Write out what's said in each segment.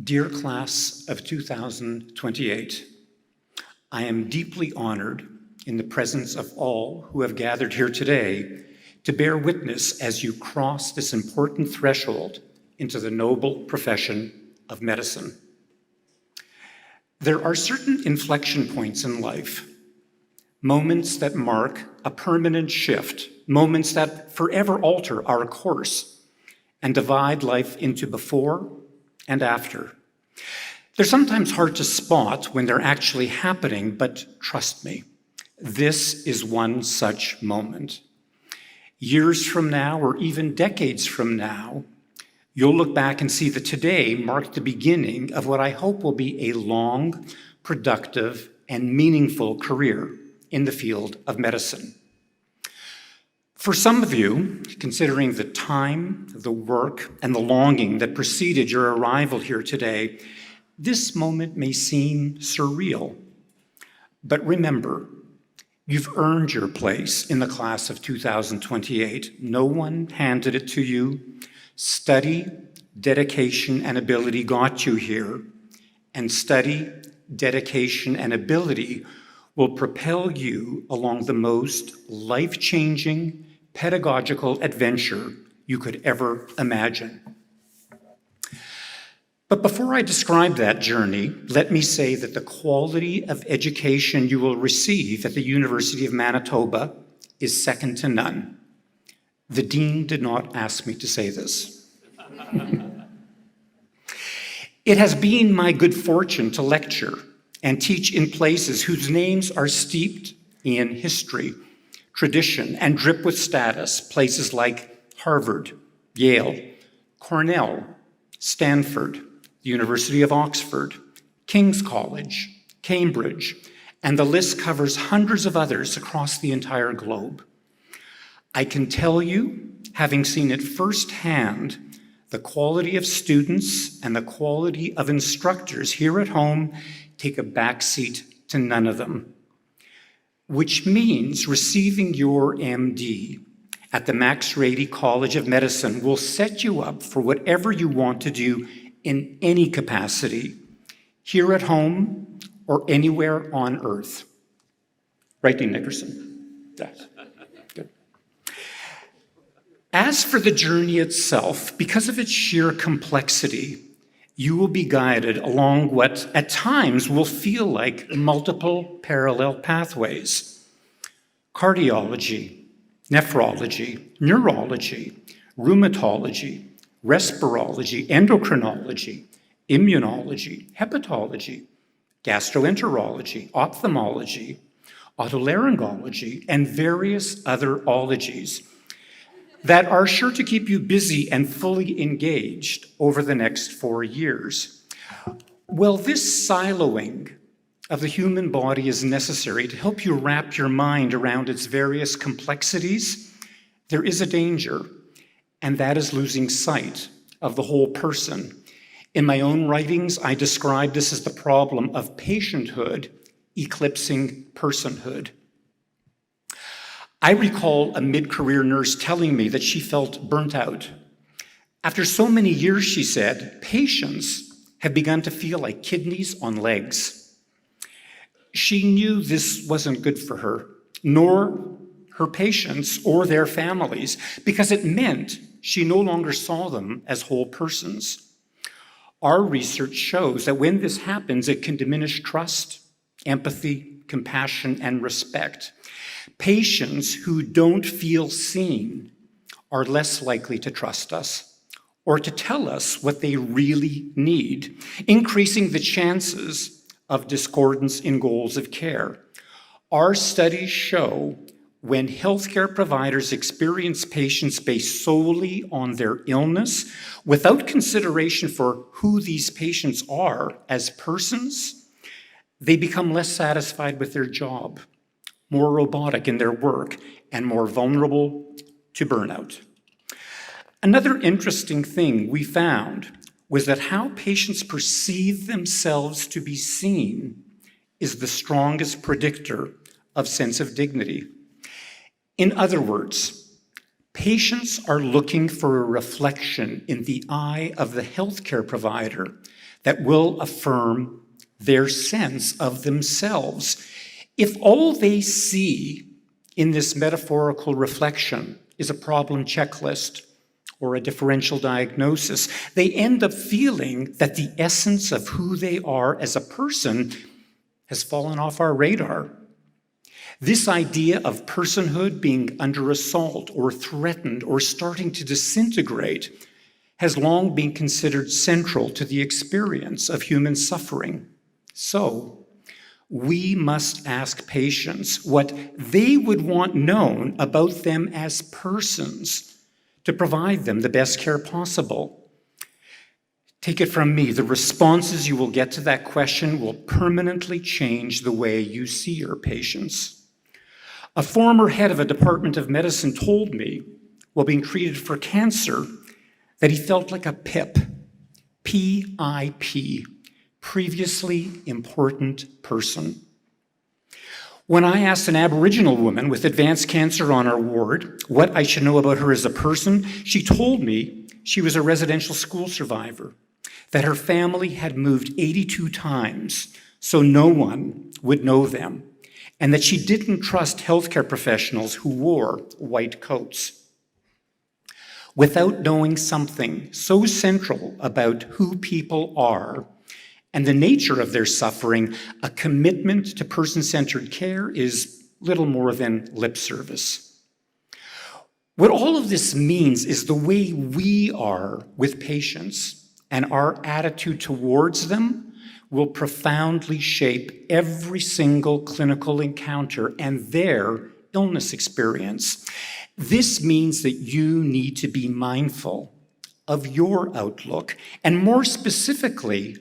Dear class of 2028, I am deeply honored in the presence of all who have gathered here today to bear witness as you cross this important threshold into the noble profession of medicine. There are certain inflection points in life, moments that mark a permanent shift, moments that forever alter our course and divide life into before and after. They're sometimes hard to spot when they're actually happening, but trust me, this is one such moment. Years from now, or even decades from now, you'll look back and see that today marked the beginning of what I hope will be a long, productive, and meaningful career in the field of medicine. For some of you, considering the time, the work, and the longing that preceded your arrival here today, this moment may seem surreal. But remember, you've earned your place in the class of 2028. No one handed it to you. Study, dedication, and ability got you here. And study, dedication, and ability will propel you along the most life-changing pedagogical adventure you could ever imagine. But before I describe that journey, let me say that the quality of education you will receive at the University of Manitoba is second to none. The dean did not ask me to say this. It has been my good fortune to lecture and teach in places whose names are steeped in history, tradition, and drip with status, places like Harvard, Yale, Cornell, Stanford, the University of Oxford, King's College, Cambridge, and the list covers hundreds of others across the entire globe. I can tell you, having seen it firsthand, the quality of students and the quality of instructors here at home take a backseat to none of them, which means receiving your MD at the Max Rady College of Medicine will set you up for whatever you want to do in any capacity, here at home or anywhere on earth. Right, Dean Nickerson? Yes. Good. As for the journey itself, because of its sheer complexity, you will be guided along what at times will feel like multiple parallel pathways. Cardiology, nephrology, neurology, rheumatology, respirology, endocrinology, immunology, hepatology, gastroenterology, ophthalmology, otolaryngology, and various other ologies that are sure to keep you busy and fully engaged over the next 4 years. Well, this siloing of the human body is necessary to help you wrap your mind around its various complexities. There is a danger, and that is losing sight of the whole person. In my own writings, I describe this as the problem of patienthood eclipsing personhood. I recall a mid-career nurse telling me that she felt burnt out. After so many years, she said, patients have begun to feel like kidneys on legs. She knew this wasn't good for her, nor her patients or their families, because it meant she no longer saw them as whole persons. Our research shows that when this happens, it can diminish trust, empathy, compassion, and respect. Patients who don't feel seen are less likely to trust us or to tell us what they really need, increasing the chances of discordance in goals of care. Our studies show when healthcare providers experience patients based solely on their illness, without consideration for who these patients are as persons, they become less satisfied with their job, more robotic in their work, and more vulnerable to burnout. Another interesting thing we found was that how patients perceive themselves to be seen is the strongest predictor of sense of dignity. In other words, Patients are looking for a reflection in the eye of the healthcare provider that will affirm their sense of themselves. If all they see in this metaphorical reflection is a problem checklist or a differential diagnosis, they end up feeling that the essence of who they are as a person has fallen off our radar. This idea of personhood being under assault or threatened or starting to disintegrate has long been considered central to the experience of human suffering. So, we must ask patients what they would want known about them as persons to provide them the best care possible. Take it from me, the responses you will get to that question will permanently change the way you see your patients. A former head of a department of medicine told me, while being treated for cancer, that he felt like a PIP, P-I-P, previously important person. When I asked an Aboriginal woman with advanced cancer on our ward what I should know about her as a person, she told me she was a residential school survivor, that her family had moved 82 times so no one would know them, and that she didn't trust healthcare professionals who wore white coats. Without knowing something so central about who people are and the nature of their suffering, a commitment to person-centered care is little more than lip service. What all of this means is the way we are with patients and our attitude towards them will profoundly shape every single clinical encounter and their illness experience. This means that you need to be mindful of your outlook, and more specifically,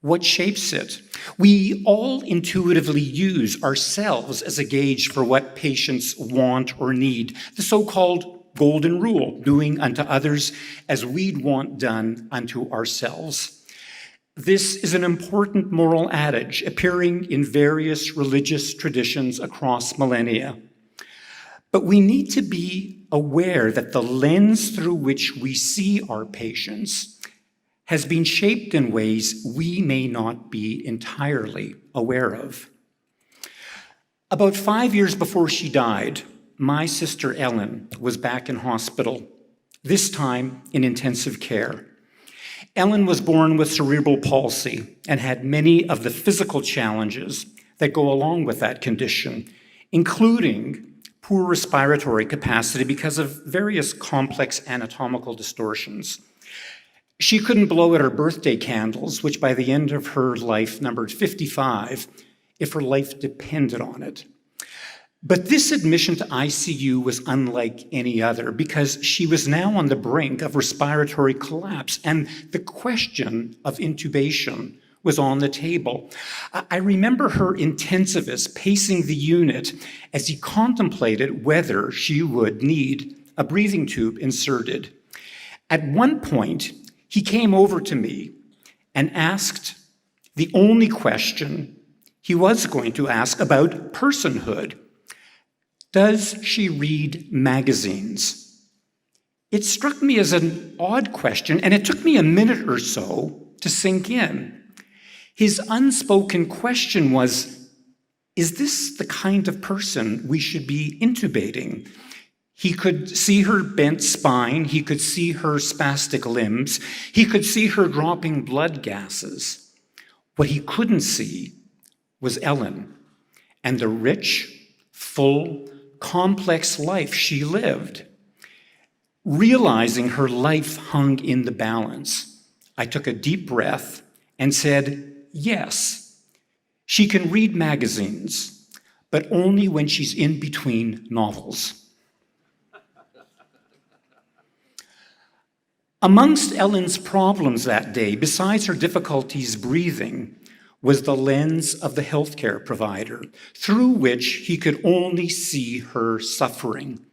what shapes it. We all intuitively use ourselves as a gauge for what patients want or need, the so-called golden rule, doing unto others as we'd want done unto ourselves. This is an important moral adage appearing in various religious traditions across millennia. But we need to be aware that the lens through which we see our patients has been shaped in ways we may not be entirely aware of. About 5 years before she died, my sister Ellen was back in hospital, this time in intensive care. Ellen was born with cerebral palsy and had many of the physical challenges that go along with that condition, including poor respiratory capacity because of various complex anatomical distortions. She couldn't blow out her birthday candles, which by the end of her life numbered 55, if her life depended on it. But this admission to ICU was unlike any other because she was now on the brink of respiratory collapse, and the question of intubation was on the table. I remember her intensivist pacing the unit as he contemplated whether she would need a breathing tube inserted. At one point, he came over to me and asked the only question he was going to ask about personhood. Does she read magazines? It struck me as an odd question, and it took me a minute or so to sink in. His unspoken question was, is this the kind of person we should be intubating? He could see her bent spine, he could see her spastic limbs, he could see her dropping blood gases. What he couldn't see was Ellen and the rich, full, complex life she lived. Realizing her life hung in the balance, I took a deep breath and said, yes, she can read magazines, but only when she's in between novels. Amongst Ellen's problems that day, besides her difficulties breathing, was the lens of the healthcare provider, through which he could only see her suffering.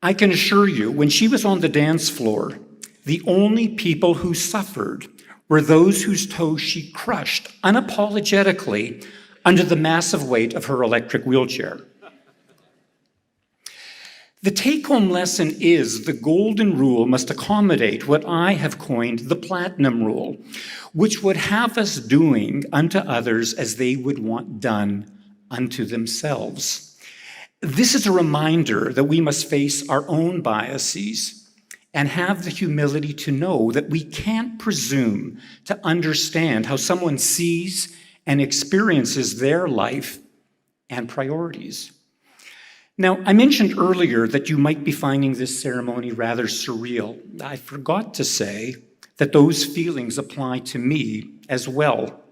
I can assure you, when she was on the dance floor, the only people who suffered were those whose toes she crushed unapologetically under the massive weight of her electric wheelchair. The take-home lesson is the golden rule must accommodate what I have coined the platinum rule, which would have us doing unto others as they would want done unto themselves. This is a reminder that we must face our own biases and have the humility to know that we can't presume to understand how someone sees and experiences their life and priorities. Now, I mentioned earlier that you might be finding this ceremony rather surreal. I forgot to say that those feelings apply to me as well.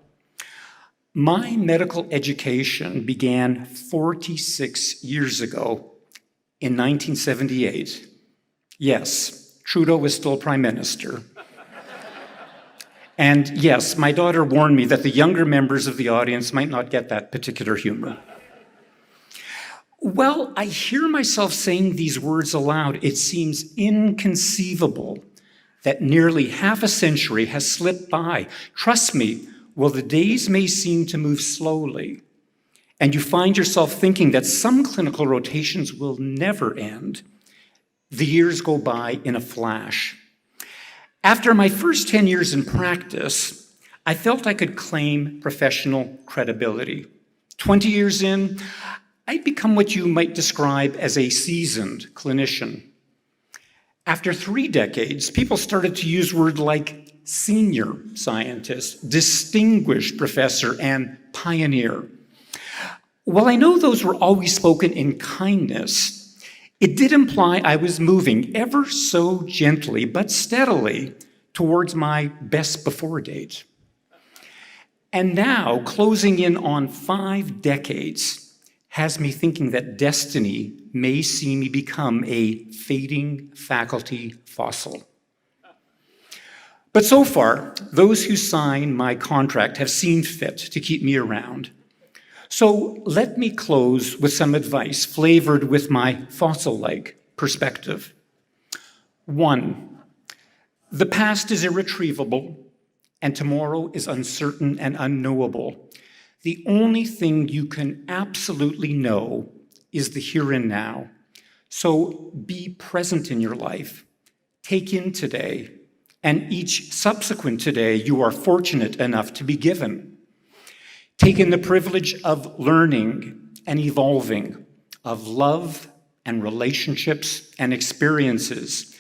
My medical education began 46 years ago in 1978. Yes, Trudeau was still Prime Minister. And yes, my daughter warned me that the younger members of the audience might not get that particular humor. Well, I hear myself saying these words aloud. It seems inconceivable that nearly half a century has slipped by. Trust me, while the days may seem to move slowly, and you find yourself thinking that some clinical rotations will never end, the years go by in a flash. After my first 10 years in practice, I felt I could claim professional credibility. 20 years in, I'd become what you might describe as a seasoned clinician. After 3 decades, people started to use words like senior scientist, distinguished professor, and pioneer. While I know those were always spoken in kindness, it did imply I was moving ever so gently but steadily towards my best before date. And now, closing in on 5 decades, has me thinking that destiny may see me become a fading faculty fossil. But so far, those who sign my contract have seen fit to keep me around. So let me close with some advice flavored with my fossil-like perspective. 1, the past is irretrievable, and tomorrow is uncertain and unknowable. The only thing you can absolutely know is the here and now. So be present in your life. Take in today, and each subsequent today you are fortunate enough to be given. Take in the privilege of learning and evolving, of love and relationships and experiences,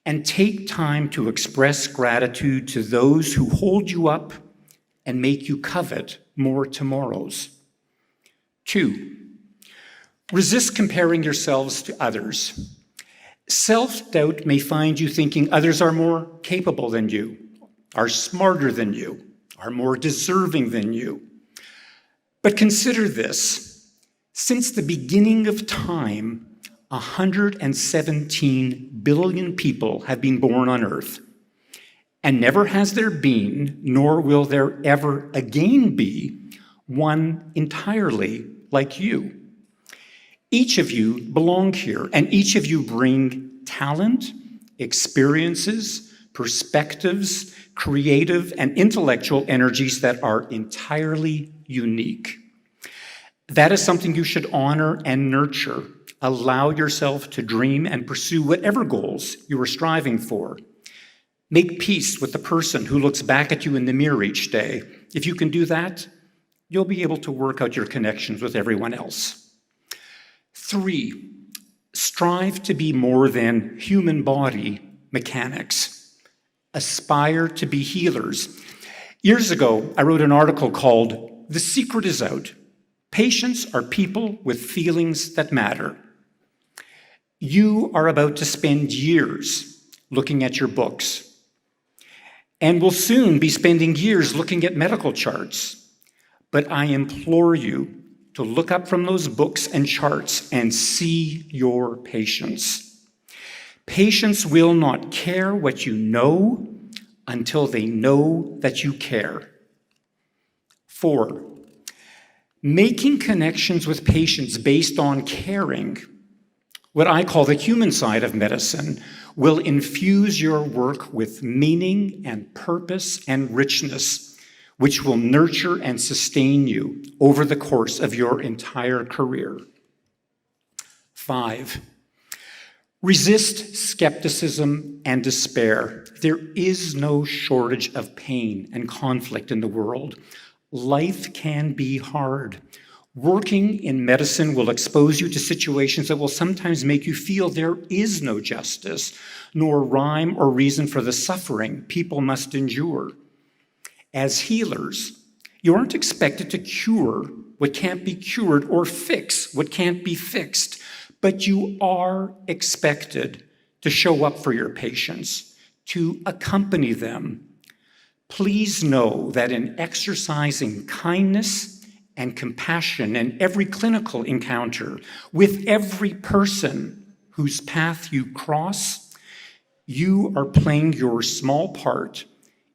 and take time to express gratitude to those who hold you up and make you covet more tomorrows. 2, resist comparing yourselves to others. Self-doubt may find you thinking others are more capable than you, are smarter than you, are more deserving than you. But consider this. Since the beginning of time, 117 billion people have been born on Earth. And never has there been, nor will there ever again be, one entirely like you. Each of you belong here, and each of you bring talent, experiences, perspectives, creative and intellectual energies that are entirely unique. That is something you should honor and nurture. Allow yourself to dream and pursue whatever goals you are striving for. Make peace with the person who looks back at you in the mirror each day. If you can do that, you'll be able to work out your connections with everyone else. 3, strive to be more than human body mechanics. Aspire to be healers. Years ago, I wrote an article called "The Secret is Out. Patients are people with feelings that matter." You are about to spend years looking at your books, and will soon be spending years looking at medical charts. But I implore you to look up from those books and charts and see your patients. Patients will not care what you know until they know that you care. 4, making connections with patients based on caring, what I call the human side of medicine, will infuse your work with meaning and purpose and richness, which will nurture and sustain you over the course of your entire career. 5, Resist skepticism and despair. There is no shortage of pain and conflict in the world. Life can be hard. Working in medicine will expose you to situations that will sometimes make you feel there is no justice, nor rhyme or reason for the suffering people must endure. As healers, you aren't expected to cure what can't be cured or fix what can't be fixed, but you are expected to show up for your patients, to accompany them. Please know that in exercising kindness and compassion in every clinical encounter with every person whose path you cross, you are playing your small part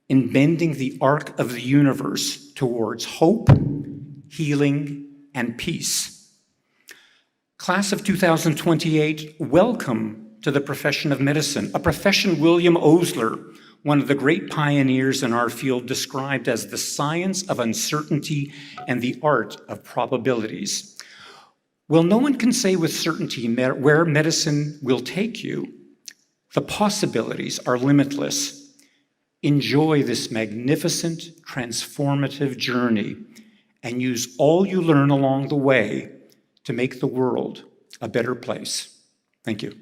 in bending the arc of the universe towards hope, healing, and peace. Class of 2028, welcome to the profession of medicine, a profession William Osler, one of the great pioneers in our field, described as the science of uncertainty and the art of probabilities. Well, no one can say with certainty where medicine will take you. The possibilities are limitless. Enjoy this magnificent, transformative journey and use all you learn along the way to make the world a better place. Thank you.